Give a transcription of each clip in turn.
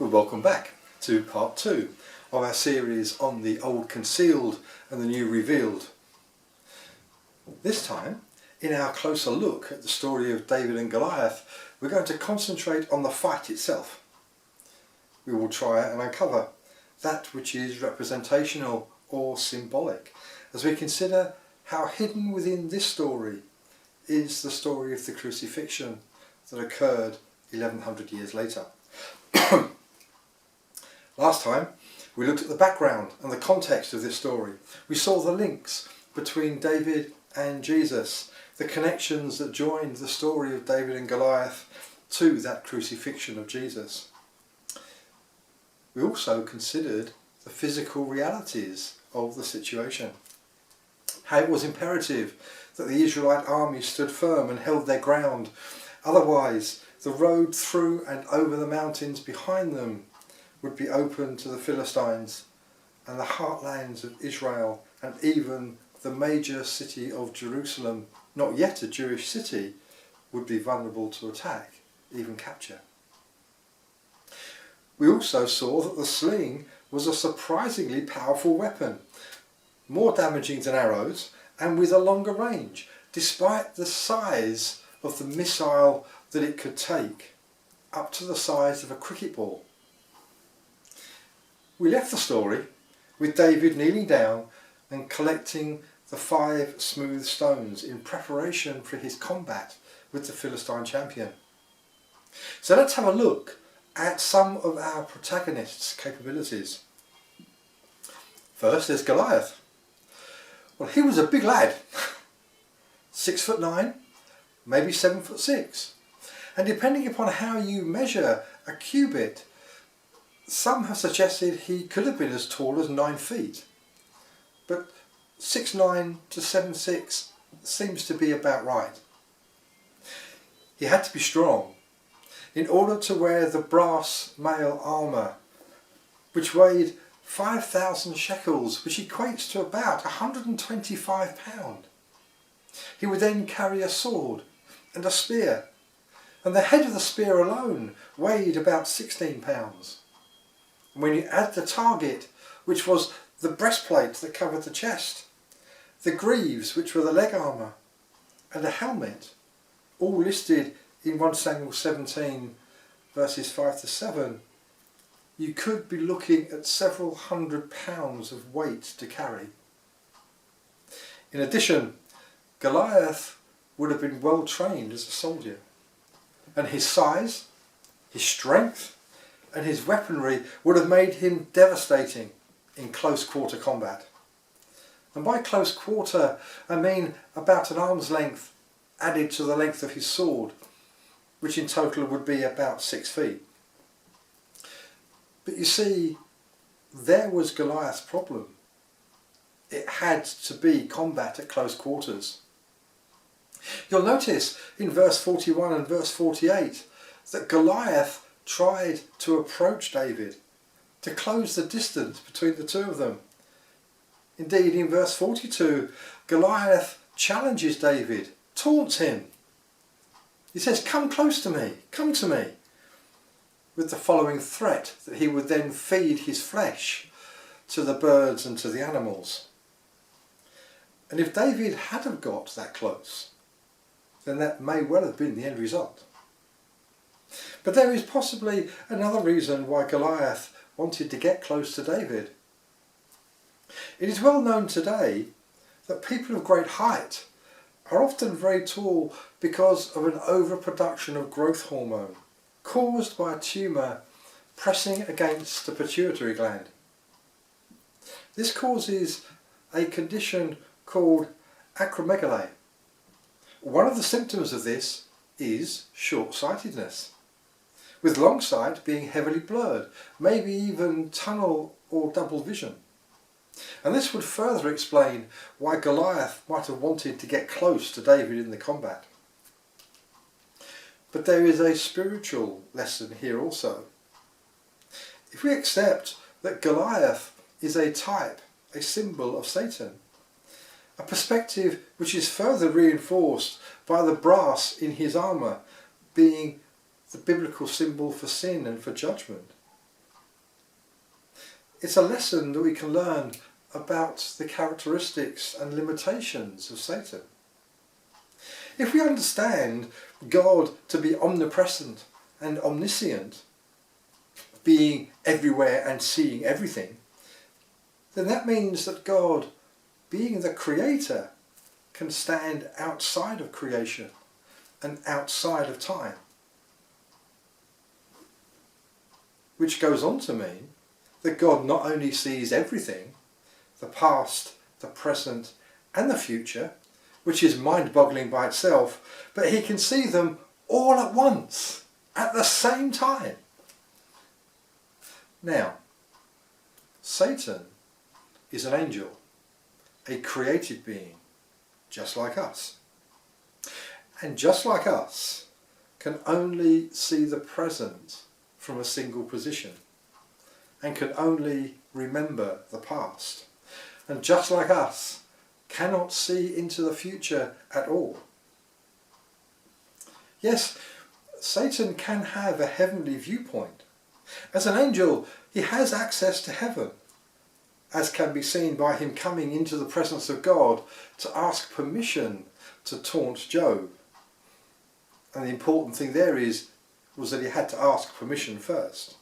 Well, welcome back to part 2 of our series on the old concealed and the new revealed. This time, in our closer look at the story of David and Goliath, we're going to concentrate on the fight itself. We will try and uncover that which is representational or symbolic, as we consider how hidden within this story is the story of the crucifixion that occurred 1100 years later. Last time we looked at the background and the context of this story. We saw the links between David and Jesus, the connections that joined the story of David and Goliath to that crucifixion of Jesus. We also considered the physical realities of the situation, how it was imperative that the Israelite army stood firm and held their ground, otherwise the road through and over the mountains behind them would be open to the Philistines, and the heartlands of Israel and even the major city of Jerusalem, not yet a Jewish city, would be vulnerable to attack, even capture. We also saw that the sling was a surprisingly powerful weapon, more damaging than arrows and with a longer range, despite the size of the missile that it could take, up to the size of a cricket ball. We left the story with David kneeling down and collecting the 5 smooth stones in preparation for his combat with the Philistine champion. So let's have a look at some of our protagonists' capabilities. First, there's Goliath. Well, he was a big lad, 6'9", maybe 7'6", and depending upon how you measure a cubit, some have suggested he could have been as tall as 9 feet, but 6'9" to 7'6" seems to be about right. He had to be strong in order to wear the brass mail armour, which weighed 5,000 shekels, which equates to about 125 pounds. He would then carry a sword and a spear, and the head of the spear alone weighed about 16 pounds. When you add the target, which was the breastplate that covered the chest, the greaves, which were the leg armour, and a helmet, all listed in 1 Samuel 17 verses 5 to 7, you could be looking at several hundred pounds of weight to carry. In addition, Goliath would have been well trained as a soldier, and his size, his strength, and his weaponry would have made him devastating in close quarter combat. And by close quarter, I mean about an arm's length added to the length of his sword, which in total would be about 6 feet. But you see, there was Goliath's problem. It had to be combat at close quarters. You'll notice in verse 41 and verse 48 that Goliath tried to approach David, to close the distance between the two of them. Indeed, in verse 42, Goliath challenges David, taunts him. He says, "Come close to me, come to me," with the following threat that he would then feed his flesh to the birds and to the animals. And if David had have got that close, then that may well have been the end result. But there is possibly another reason why Goliath wanted to get close to David. It is well known today that people of great height are often very tall because of an overproduction of growth hormone caused by a tumour pressing against the pituitary gland. This causes a condition called acromegaly. One of the symptoms of this is short-sightedness, with long sight being heavily blurred, maybe even tunnel or double vision. And this would further explain why Goliath might have wanted to get close to David in the combat. But there is a spiritual lesson here also. If we accept that Goliath is a type, a symbol of Satan, a perspective which is further reinforced by the brass in his armour being the biblical symbol for sin and for judgment, it's a lesson that we can learn about the characteristics and limitations of Satan. If we understand God to be omnipresent and omniscient, being everywhere and seeing everything, then that means that God, being the creator, can stand outside of creation and outside of time. Which goes on to mean that God not only sees everything, the past, the present and the future, which is mind-boggling by itself, but he can see them all at once, at the same time. Now, Satan is an angel, a created being, just like us. And just like us, can only see the present from a single position, and can only remember the past. And just like us, cannot see into the future at all. Yes, Satan can have a heavenly viewpoint. As an angel, he has access to heaven, as can be seen by him coming into the presence of God to ask permission to taunt Job. And the important thing there was that he had to ask permission first.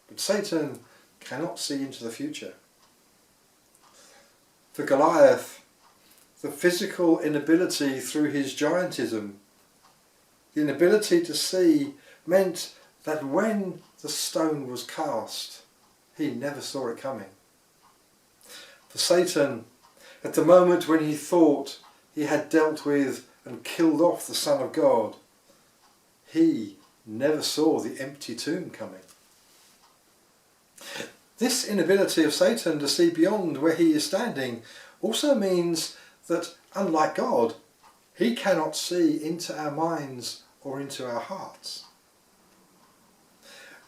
But Satan cannot see into the future. For Goliath, the physical inability through his giantism, the inability to see, meant that when the stone was cast, he never saw it coming. For Satan, at the moment when he thought he had dealt with and killed off the Son of God, he never saw the empty tomb coming. This inability of Satan to see beyond where he is standing also means that, unlike God, he cannot see into our minds or into our hearts.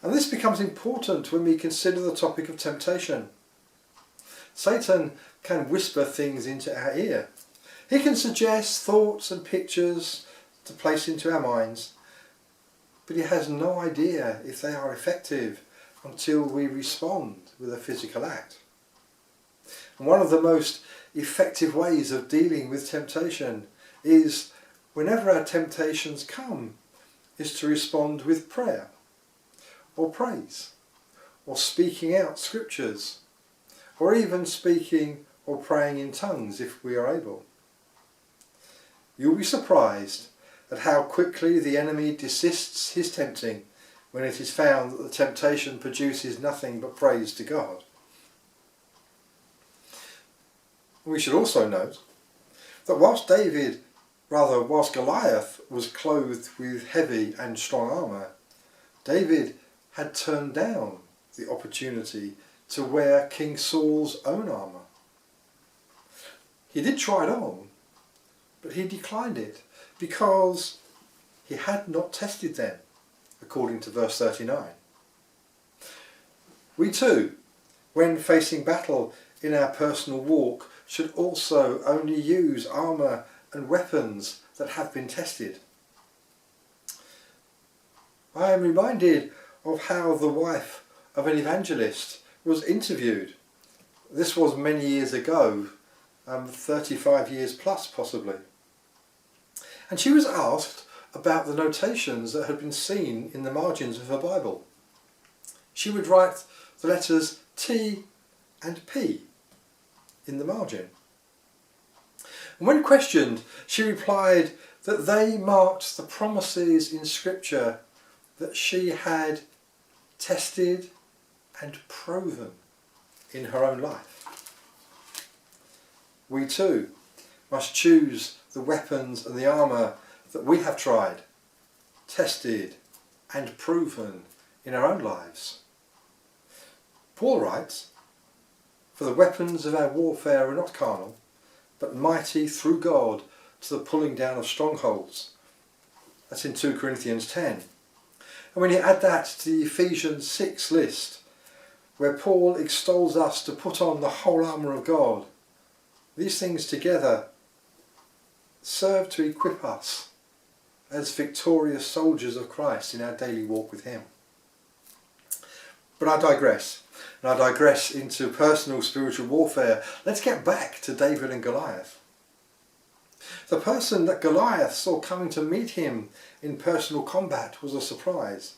And this becomes important when we consider the topic of temptation. Satan can whisper things into our ear. He can suggest thoughts and pictures to place into our minds, but he has no idea if they are effective until we respond with a physical act. And one of the most effective ways of dealing with temptation is, whenever our temptations come, is to respond with prayer, or praise, or speaking out scriptures, or even speaking or praying in tongues if we are able. You'll be surprised at how quickly the enemy desists his tempting when it is found that the temptation produces nothing but praise to God. We should also note that whilst Goliath was clothed with heavy and strong armour, David had turned down the opportunity to wear King Saul's own armour. He did try it on, but he declined it because he had not tested them, according to verse 39. We too, when facing battle in our personal walk, should also only use armour and weapons that have been tested. I am reminded of how the wife of an evangelist was interviewed. This was many years ago, 35 years plus possibly. And she was asked about the notations that had been seen in the margins of her Bible. She would write the letters T and P in the margin. And when questioned, she replied that they marked the promises in Scripture that she had tested and proven in her own life. We too must choose the weapons and the armour that we have tried, tested and proven in our own lives. Paul writes, "For the weapons of our warfare are not carnal, but mighty through God to the pulling down of strongholds." That's in 2 Corinthians 10. And when you add that to the Ephesians 6 list, where Paul extols us to put on the whole armour of God, these things together serve to equip us as victorious soldiers of Christ in our daily walk with him. But I digress. And I digress into personal spiritual warfare. Let's get back to David and Goliath. The person that Goliath saw coming to meet him in personal combat was a surprise.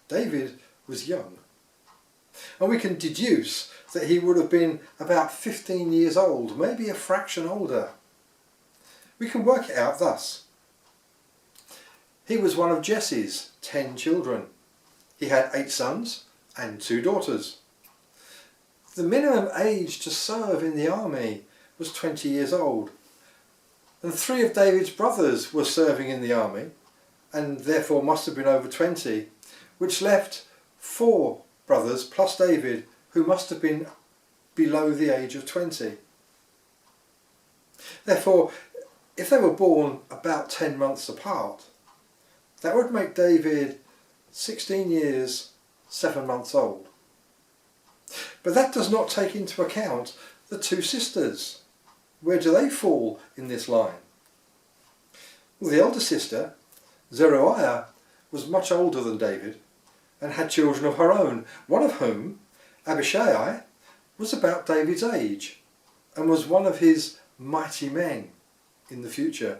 David was young, and we can deduce that he would have been about 15 years old, maybe a fraction older. We can work it out thus. He was one of Jesse's 10 children. He had 8 sons and 2 daughters. The minimum age to serve in the army was 20 years old. And 3 of David's brothers were serving in the army, and therefore must have been over 20, which left 4 brothers plus David who must have been below the age of 20. Therefore, if they were born about 10 months apart, that would make David 16 years, 7 months old. But that does not take into account the 2 sisters. Where do they fall in this line? Well, the elder sister, Zeruiah, was much older than David and had children of her own, one of whom, Abishai, was about David's age and was one of his mighty men in the future.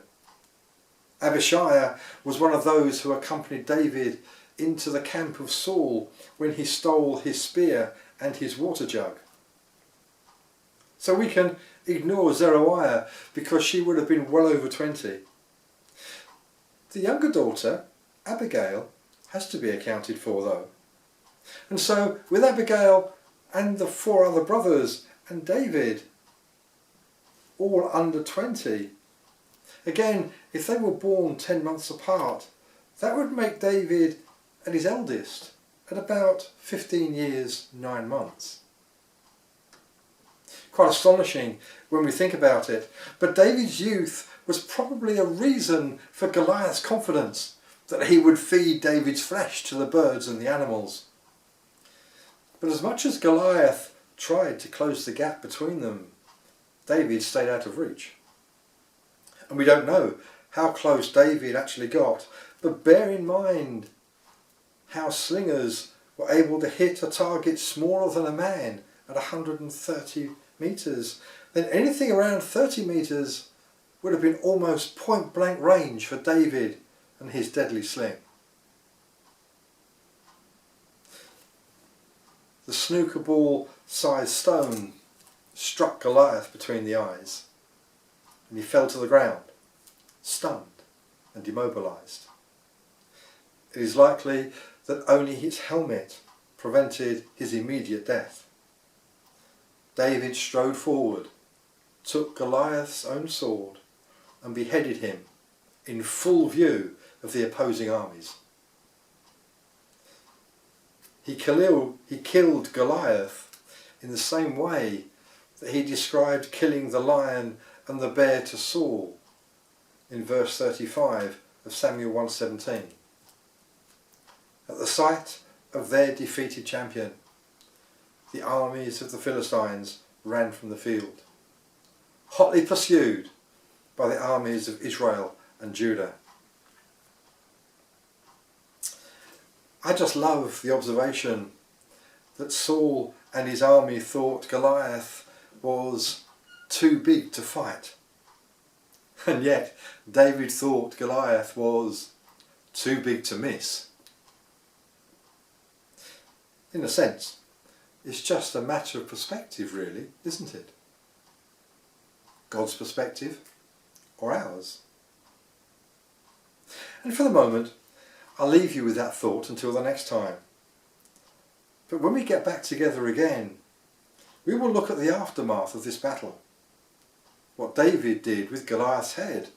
Abishai was one of those who accompanied David into the camp of Saul when he stole his spear and his water jug. So we can ignore Zeruiah because she would have been well over 20. The younger daughter, Abigail, has to be accounted for though. And so with Abigail and the 4 other brothers and David, all under 20, again, if they were born 10 months apart, that would make David and his eldest at about 15 years, 9 months. Quite astonishing when we think about it, but David's youth was probably a reason for Goliath's confidence that he would feed David's flesh to the birds and the animals. But as much as Goliath tried to close the gap between them, David stayed out of reach. And we don't know how close David actually got, but bear in mind how slingers were able to hit a target smaller than a man at 130 metres. Then anything around 30 metres would have been almost point blank range for David and his deadly sling. The snooker ball sized stone struck Goliath between the eyes, and he fell to the ground, stunned and immobilised. It is likely that only his helmet prevented his immediate death. David strode forward, took Goliath's own sword and beheaded him in full view of the opposing armies. He killed Goliath in the same way that he described killing the lion and the bear to Saul in verse 35 of Samuel 1:17. At the sight of their defeated champion, the armies of the Philistines ran from the field, hotly pursued by the armies of Israel and Judah. I just love the observation that Saul and his army thought Goliath was too big to fight, and yet David thought Goliath was too big to miss. In a sense, it's just a matter of perspective really, isn't it? God's perspective or ours? And for the moment, I'll leave you with that thought until the next time. But when we get back together again, we will look at the aftermath of this battle, what David did with Goliath's head,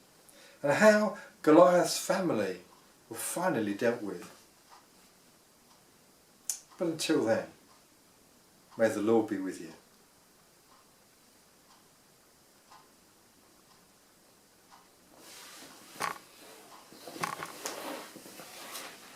and how Goliath's family were finally dealt with. But until then, may the Lord be with you.